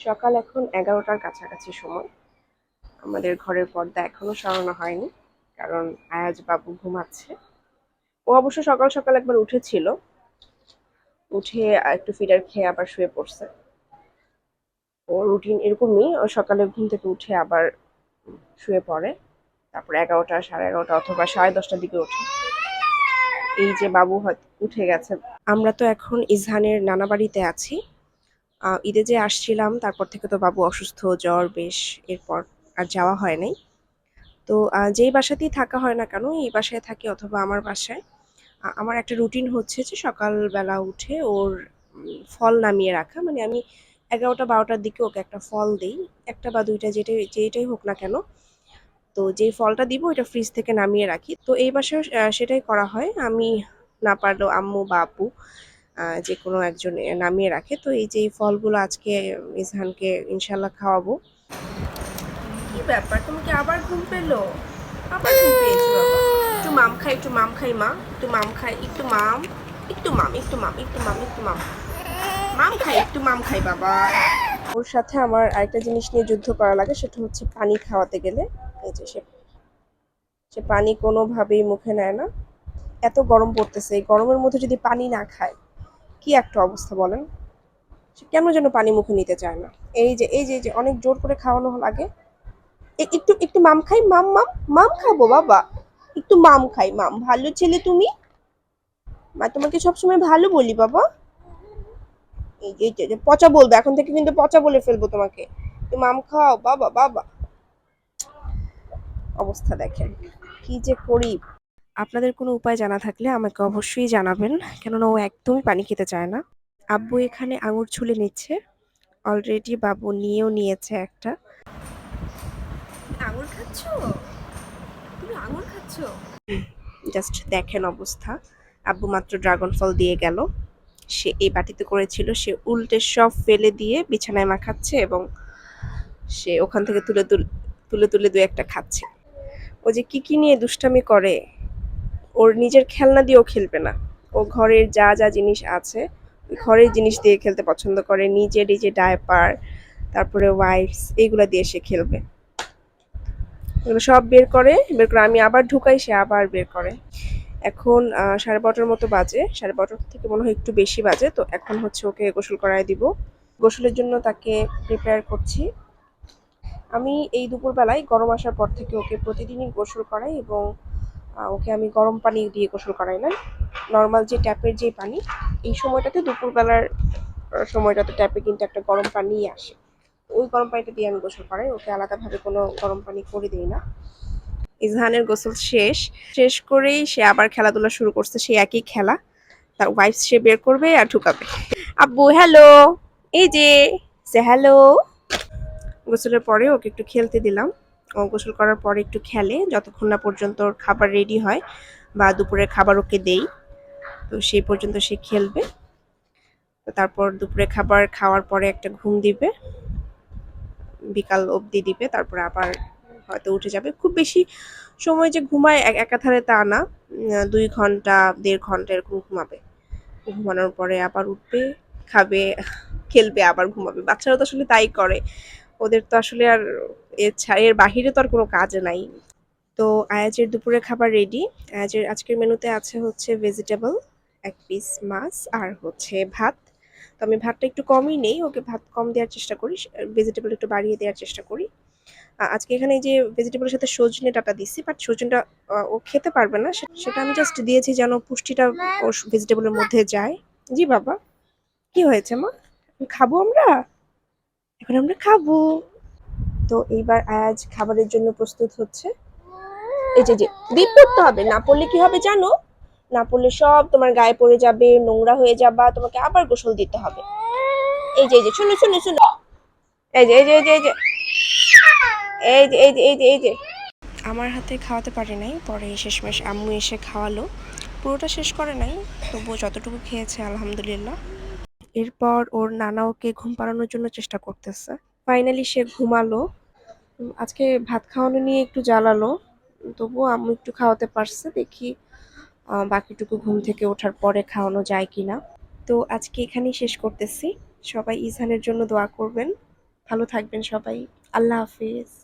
সকাল এখন 11টার কাছাকাছি সময়। আমাদের ঘরের পর্দা এখনো সরানো হয়নি, কারণ আয়াজ বাবু ঘুমাচ্ছে। ও অবশ্য সকাল সকাল একবার উঠেছিল, উঠে একটু ফিডার খেয়ে আবার শুয়ে পড়ছে। ও রুটিন এরকমই, ও সকালে ঘুম থেকে উঠে আবার শুয়ে পড়ে, তারপর 11টা, 11:30 অথবা 10:30টার দিকে ওঠে। এই যে বাবু হয়তো উঠে গেছে। আমরা তো এখন ইজহানের নানা বাড়িতে আছি। ঈদে যে আসছিলাম তারপর থেকে তো বাবু অসুস্থ, জ্বর বেশ, এরপর আর যাওয়া হয় নাই। তো যেই বাসাতেই থাকা হয় না কেন, এই বাসায় থাকি অথবা আমার বাসায়, আমার একটা রুটিন হচ্ছে যে সকালবেলা উঠে ওর ফল নামিয়ে রাখা। মানে আমি 11টা 12টার দিকে ওকে একটা ফল দিই, একটা বা দুইটা, যেটাই হোক না কেন। তো যেই ফলটা দিব ওইটা ফ্রিজ থেকে নামিয়ে রাখি। তো এই বাসায় সেটাই করা হয়। আমি না পারলেও আম্মু বা আপু যে কোনো একজন নামিয়ে রাখে। তো এই যে এই ফলগুলো আজকে ইসহানকে ইনশাল্লাহ খাওয়াবো। কি ব্যাপার, তুমি কি আবার ঘুম পেলো? আবার ঘুম পেয়েছি বাবা। একটু মাম খাই, একটু মাম খাই মা, একটু মাম খাই, একটু মাম, একটু মাম, একটু মাম, একটু মাম, একটু মাম, মাম খাই, একটু মাম খাই বাবা। ওর সাথে আমার আরেকটা জিনিস নিয়ে যুদ্ধ করা লাগে, সেটা হচ্ছে পানি খাওয়াতে গেলে। এই যে সে সে পানি কোনোভাবেই মুখে নেয় না। এত গরম পড়তেছে, এই গরমের মধ্যে যদি পানি না খায় কি একটা অবস্থা বলেন। সে কেন যেন পানি মুখে নিতে চায় না। এই যে অনেক জোর করে খাওয়ানো লাগে। একটু একটু মাম খাই, মাম মাম, মাম খাবো বাবা, একটু মাম খাই, মাম ভালো ছেলে তুমি, মা তোমাকে সবসময় ভালো বলি বাবা। এই যে পচা বলবে এখন থেকে, কিন্তু পচা বলে ফেলবো তোমাকে। একটু মাম খাও বাবা বাবা। অবস্থা দেখেন কি যে করি। আপনাদের কোনো উপায় জানা থাকলে আমাকে অবশ্যই জানাবেন, কেননা ও একদমই পানি খেতে চায় না। আব্বু এখানে আঙুর ছুলে নিচ্ছে, অলরেডি বাবু নিয়েও নিয়েছে একটা। আঙুর খাচ্ছ? তুমি আঙুর খাচ্ছ? জাস্ট দেখেন অবস্থা। আব্বু মাত্র ড্রাগন ফল দিয়ে গেল, সে এই বাটিতে করেছিল, সে উল্টে সব ফেলে দিয়ে বিছানায় মাখাচ্ছে এবং সে ওখান থেকে তুলে তুলে তুলে তুলে দু একটা খাচ্ছে। ও যে কি কি নিয়ে দুষ্টামি করে, ওর নিজের খেলনা দিয়েও খেলবে না। ও ঘরের যা যা জিনিস আছে ঘরের জিনিস দিয়ে খেলতে পছন্দ করে। নিজের এই যে ডায়পার, তারপরে ওয়াইপস, এইগুলা দিয়ে সে খেলবে। এগুলো সব বের করে আমি আবার ঢুকাই, সে আবার বের করে। এখন 12:30টার মতো বাজে, 12:30 থেকে মনে হয় একটু বেশি বাজে। তো এখন হচ্ছে ওকে গোসল করায় দিব। গোসলের জন্য তাকে প্রিপেয়ার করছি। আমি এই দুপুরবেলায় গরম আসার পর থেকে ওকে প্রতিদিনই গোসল করাই, এবং ওকে আমি গরম পানি দিয়ে গোসল করাই না, নর্মাল যে ট্যাপের যে পানি। এই সময়টাতে দুপুরবেলার সময়টাতে ট্যাপে কিন্তু একটা গরম পানি আসে, ওই গরম পানিটা দিয়ে আমি গোসল করাই। ওকে আলাদাভাবে কোনো গরম পানি করে দিই না। ইজহানের গোসল শেষ শেষ করেই সে আবার খেলাধুলা শুরু করছে, সেই একই খেলা। তার ওয়াইফ সে বের করবে আর ঢুকাবে। আব্বু হ্যালো, এই যে সে হ্যালো। গোসলের পরে ওকে একটু খেলতে দিলাম। ও গোসল করার পরে একটু খেলে যতক্ষণ না পর্যন্ত ওর খাবার রেডি হয় বা দুপুরের খাবার ওকে দেই। তো সেই পর্যন্ত সে খেলবে। তো তারপর দুপুরে খাবার খাওয়ার পরে একটা ঘুম দিবে, বিকাল অবধি দিবে, তারপরে আবার হয়তো উঠে যাবে। খুব বেশি সময় যে ঘুমায় একাধারে তা না, 2 ঘন্টা 1.5 ঘন্টা এরকম ঘুমাবে। ঘুমানোর পরে আবার উঠবে, খাবে, খেলবে, আবার ঘুমাবে। বাচ্চারা তো আসলে তাই করে, ওদের তো আসলে আর এর বাহিরে তো আর কোনো কাজ নাই। তো আয়াজের দুপুরের খাবার রেডি। আয়াজের আজকের মেনুতে আছে হচ্ছে ভেজিটেবল, 1 পিস মাছ, আর হচ্ছে ভাত। তো আমি ভাতটা একটু কমই নেই, ওকে ভাত কম দেওয়ার চেষ্টা করি, ভেজিটেবল একটু বাড়িয়ে দেওয়ার চেষ্টা করি। আজকে এখানে এই যে ভেজিটেবলের সাথে সজনে ডাঁটা দিচ্ছি, বাট সজনেটা ও খেতে পারবে না, সেটা আমি জাস্ট দিয়েছি যেন পুষ্টিটা ও ভেজিটেবলের মধ্যে যায়। জি বাবা, কি হয়েছে মা? খাবো আমরা, এখন আমরা খাবো। তো এইবার আয়াজ খাবারের জন্য প্রস্তুত হচ্ছে। এই যে বিপ করতে হবে, না পড়লে কি হবে জানো? না পড়লে সব তোমার গায়ে পড়ে যাবে, নোংরা হয়ে যাবা, তোমাকে আবার গোসল দিতে হবে। এই যে শুনো শুনো শুনো, এই যে এই যে আমার হাতে খাওয়াতে পারি নাই, পরে শেষমেশ আম্মু এসে খাওয়ালো। পুরোটা শেষ করে নাই, তবুও যতটুকু খেয়েছে আলহামদুলিল্লাহ। এরপর ওর নানা ওকে ঘুম পাড়ানোর জন্য চেষ্টা করতেছে। ফাইনালি সে ঘুমালো। আজকে ভাত খাওয়ানো নিয়ে একটু জ্বালালো, তবুও আম্মু একটু খাওয়াতে পারছে। দেখি বাকিটুকু ঘুম থেকে ওঠার পরে খাওয়ানো যায় কিনা। তো আজকে এখানেই শেষ করতেছি। সবাই ইজহানের জন্য দোয়া করবেন। ভালো থাকবেন সবাই। আল্লাহ হাফিজ।